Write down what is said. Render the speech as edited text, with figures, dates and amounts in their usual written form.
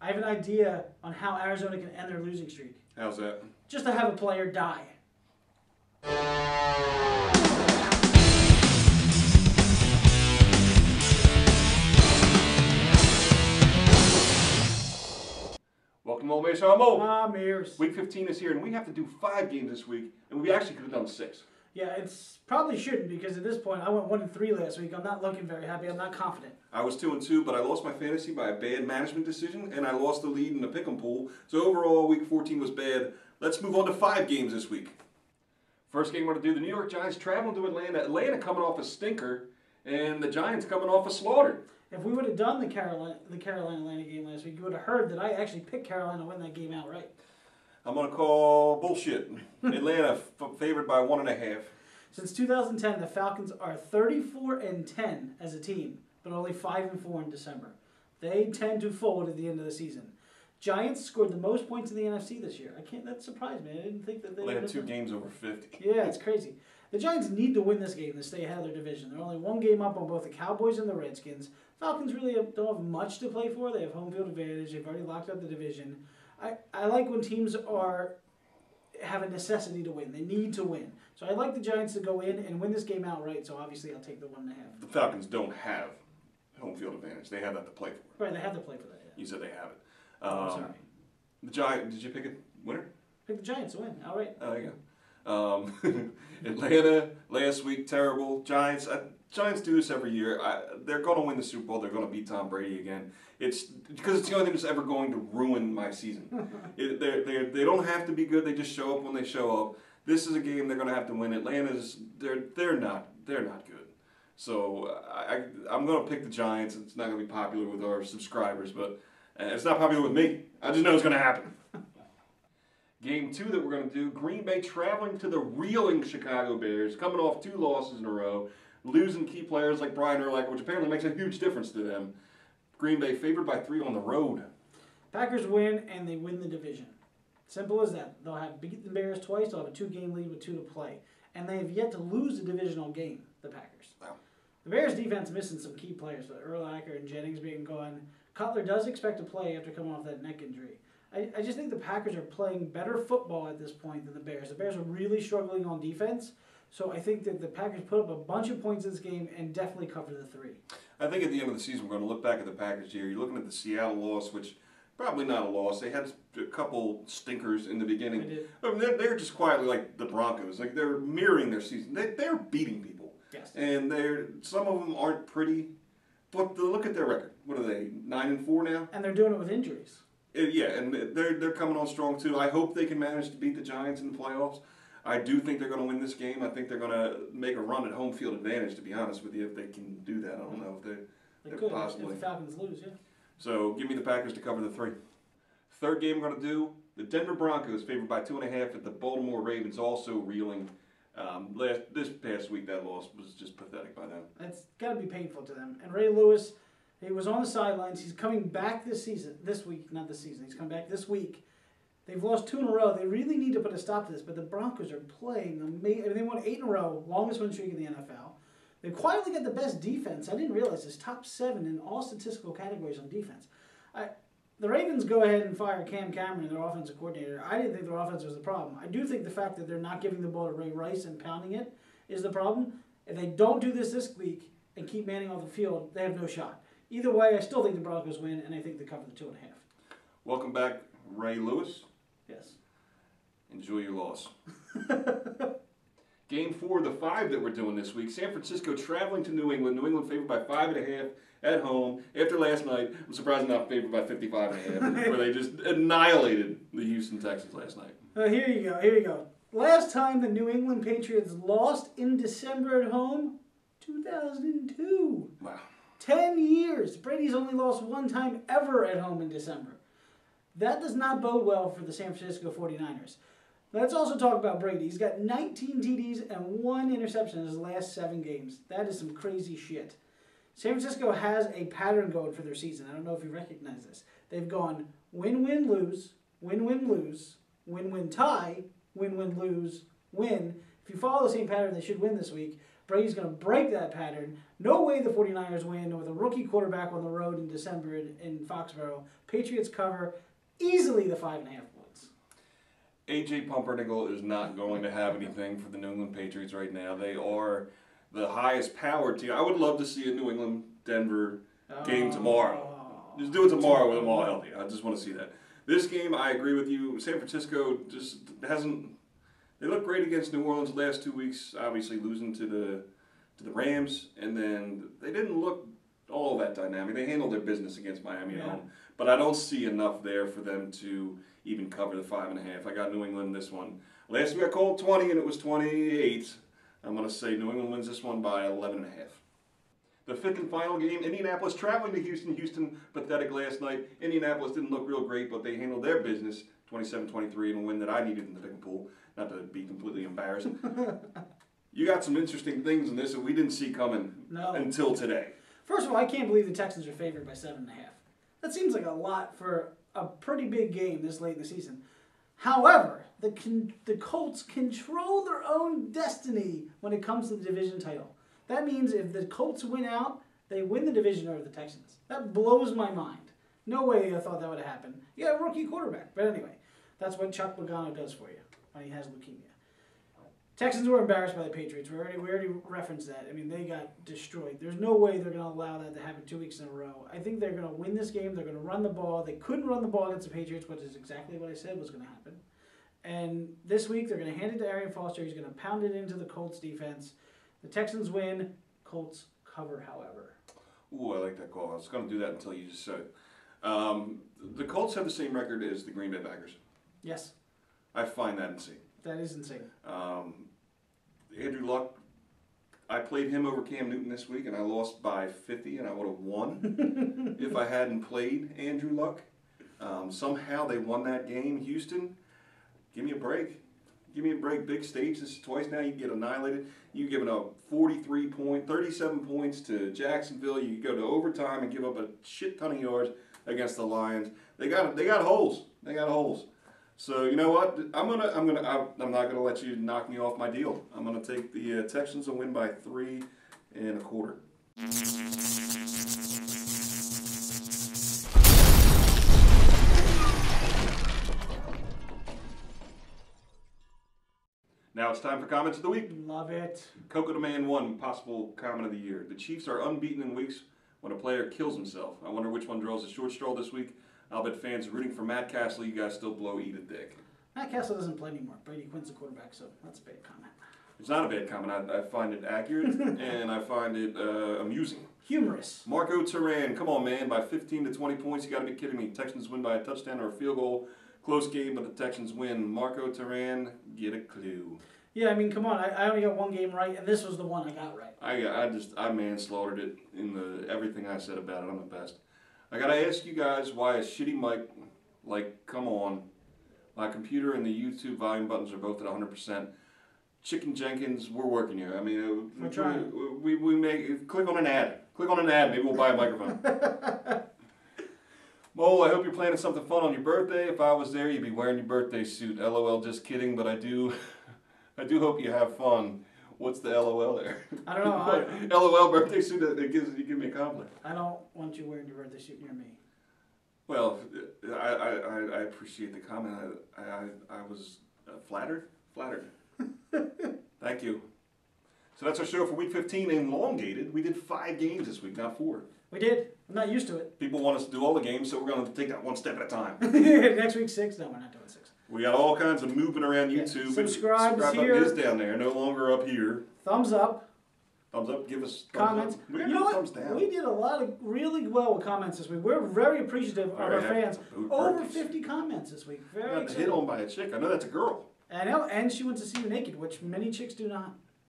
I have an idea on how Arizona can end their losing streak. How's that? Just to have a player die. Welcome, Old Mason. I'm Old. Meares. Week 15 is here, and we have to do 5 games this week, and we actually could have done 6. Yeah, it's probably shouldn't because at this point I went 1-3 last week. I'm not looking very happy. I'm not confident. I was 2-2, but I lost my fantasy by a bad management decision, and I lost the lead in the pick'em pool. So overall, week 14 was bad. Let's move on to 5 games this week. First game we're going to do, the New York Giants traveling to Atlanta. Atlanta coming off a stinker, and the Giants coming off a slaughter. If we would have done the Carolina-Atlanta game last week, you would have heard that I actually picked Carolina to win that game outright. I'm going to call bullshit. Atlanta favored by 1.5. Since 2010, the Falcons are 34-10 as a team, but only 5-4 in December. They tend to fold at the end of the season. Giants scored the most points in the NFC this year. That surprised me. I didn't think that they had 2 games over 50. Yeah, it's crazy. The Giants need to win this game to stay ahead of their division. They're only 1 game up on both the Cowboys and the Redskins. Falcons really don't have much to play for. They have home field advantage. They've already locked up the division. I like when teams have a necessity to win. They need to win. So I like the Giants to go in and win this game outright, so obviously I'll take the 1.5. The Falcons don't have home field advantage. They have that to play for. Right, they have to play for that, yeah. You said they have it. I'm sorry. The Giants, did you pick a winner? Pick the Giants to win, outright. Oh, there you go. Atlanta, last week, terrible. Giants do this every year. They're going to win the Super Bowl. They're going to beat Tom Brady again. It's because it's the only thing that's ever going to ruin my season. They don't have to be good. They just show up when they show up. This is a game they're going to have to win. They're not good. So I'm going to pick the Giants. It's not going to be popular with our subscribers, but it's not popular with me. I just know it's going to happen. Game 2 that we're going to do, Green Bay traveling to the reeling Chicago Bears, coming off 2 losses in a row, losing key players like Brian Urlacher, which apparently makes a huge difference to them. Green Bay favored by 3 on the road. Packers win, and they win the division. Simple as that. They'll have beat the Bears twice. They'll have a 2-game lead with 2 to play. And they have yet to lose a divisional game, the Packers. Wow. The Bears' defense missing some key players, with Urlacher and Jennings being gone. Cutler does expect to play after coming off that neck injury. I just think the Packers are playing better football at this point than the Bears. The Bears are really struggling on defense, so I think that the Packers put up a bunch of points in this game and definitely cover the 3. I think at the end of the season we're going to look back at the Packers here. You're looking at the Seattle loss, which probably not a loss. They had a couple stinkers in the beginning. They did. I mean, they're just quietly like the Broncos. Like they're mirroring their season. They're beating people. Yes. And some of them aren't pretty, but look at their record. What are they, 9-4 now? And they're doing it with injuries. Yeah, and they're coming on strong too. I hope they can manage to beat the Giants in the playoffs. I do think they're going to win this game. I think they're going to make a run at home field advantage, to be honest with you, if they can do that. I don't know if They could possibly. if the Falcons lose, yeah. So give me the Packers to cover the 3. Third game we're going to do, the Denver Broncos favored by 2.5 at the Baltimore Ravens, also reeling. This past week, that loss was just pathetic by them. It's got to be painful to them. And Ray Lewis, he was on the sidelines. He's coming back this week. He's coming back this week. They've lost 2 in a row. They really need to put a stop to this, but the Broncos are playing amazing. They won 8 in a row, longest win streak in the NFL. They quietly got the best defense. I didn't realize this. Top 7 in all statistical categories on defense. The Ravens go ahead and fire Cam Cameron, their offensive coordinator. I didn't think their offense was the problem. I do think the fact that they're not giving the ball to Ray Rice and pounding it is the problem. If they don't do this week and keep Manning off the field, they have no shot. Either way, I still think the Broncos win, and I think they cover the 2.5. Welcome back, Ray Lewis. Yes. Enjoy your loss. Game 4 of the 5 that we're doing this week. San Francisco traveling to New England. New England favored by 5.5 at home. After last night, I'm surprised they're not favored by 55.5, where they just annihilated the Houston Texans last night. Here you go. Last time the New England Patriots lost in December at home, 2002. Wow. 10 years. Brady's only lost 1 time ever at home in December. That does not bode well for the San Francisco 49ers. Let's also talk about Brady. He's got 19 TDs and 1 interception in his last 7 games. That is some crazy shit. San Francisco has a pattern going for their season. I don't know if you recognize this. They've gone win-win-lose, win-win-lose, win-win-tie, win-win-lose, win. If you follow the same pattern, they should win this week. Brady's going to break that pattern. No way the 49ers win with a rookie quarterback on the road in December in Foxborough. Patriots cover easily the 5.5 points. A.J. Pumpernickel is not going to have anything for the New England Patriots right now. They are the highest powered team. I would love to see a New England-Denver game tomorrow. Just do it tomorrow with them all healthy. I just want to see that. This game, I agree with you. San Francisco just hasn't. They looked great against New Orleans the last 2 weeks. Obviously losing to the Rams, and then they didn't look all that dynamic. They handled their business against Miami at home, but I don't see enough there for them to even cover the 5.5. I got New England in this one. Last week I called 20, and it was 28. I'm going to say New England wins this one by 11.5. The fifth and final game, Indianapolis traveling to Houston. Houston, pathetic last night. Indianapolis didn't look real great, but they handled their business 27-23 in a win that I needed in the pick pool. Not to be completely embarrassed. You got some interesting things in this that we didn't see coming until today. First of all, I can't believe the Texans are favored by 7.5. That seems like a lot for a pretty big game this late in the season. However, the Colts control their own destiny when it comes to the division title. That means if the Colts win out, they win the division over the Texans. That blows my mind. No way I thought that would happen. You got a rookie quarterback. But anyway, that's what Chuck Pagano does for you when he has leukemia. Texans were embarrassed by the Patriots. We already referenced that. I mean, they got destroyed. There's no way they're going to allow that to happen 2 weeks in a row. I think they're going to win this game. They're going to run the ball. They couldn't run the ball against the Patriots, which is exactly what I said was going to happen. And this week, they're going to hand it to Arian Foster. He's going to pound it into the Colts defense. The Texans win. Colts cover, however. Ooh, I like that call. I was going to do that until you just said it. The Colts have the same record as the Green Bay Packers. Yes. I find that insane. That is insane. Andrew Luck, I played him over Cam Newton this week, and I lost by 50, and I would have won if I hadn't played Andrew Luck. Somehow they won that game. Houston, give me a break. Give me a break. Big stage. This is twice now. You get annihilated. You've given up 37 points to Jacksonville. You go to overtime and give up a shit ton of yards against the Lions. They got holes. They got holes. So you know what? I'm not gonna let you knock me off my deal. I'm gonna take the Texans and win by 3.25. Now it's time for comments of the week. Love it. Coco the Man 1, possible comment of the year. The Chiefs are unbeaten in weeks when a player kills himself. I wonder which one draws the short straw this week. I'll bet fans are rooting for Matt Castle. You guys still blow eat a dick. Matt Castle doesn't play anymore. Brady Quinn's the quarterback, so that's a bad comment. It's not a bad comment. I find it accurate, and I find it amusing. Humorous. Marco Turan, come on, man. By 15 to 20 points, you got to be kidding me. Texans win by a touchdown or a field goal. Close game, but the Texans win. Marco Turan, get a clue. Yeah, I mean, come on. I only got one game right, and this was the one I got right. I manslaughtered it in everything I said about it. I'm the best. I got to ask you guys why a shitty mic, come on. My computer and the YouTube volume buttons are both at 100%. Chicken Jenkins, we're working here. I mean, we're trying. We make, click on an ad. Click on an ad, maybe we'll buy a microphone. Mole, I hope you're planning something fun on your birthday. If I was there, you'd be wearing your birthday suit. LOL, just kidding, but I do hope you have fun. What's the LOL there? I don't know. LOL birthday suit, you give me a compliment. I don't want you wearing your birthday suit near me. Well, I appreciate the comment. I was flattered. Thank you. So that's our show for week 15, elongated. We did 5 games this week, not 4. We did. I'm not used to it. People want us to do all the games, so we're going to take that one step at a time. Next week 6? No, we're not doing 6. We got all kinds of movement around YouTube. Yeah. Subscribe here. Is down there, no longer up here. Thumbs up. Thumbs up. Give us comments. You know what? Thumbs down. We did a lot of really well with comments this week. We're very appreciative of our fans. Over 50 comments this week. Very excited. Hit on by a chick. I know that's a girl. I know, and she wants to see you naked, which many chicks do not.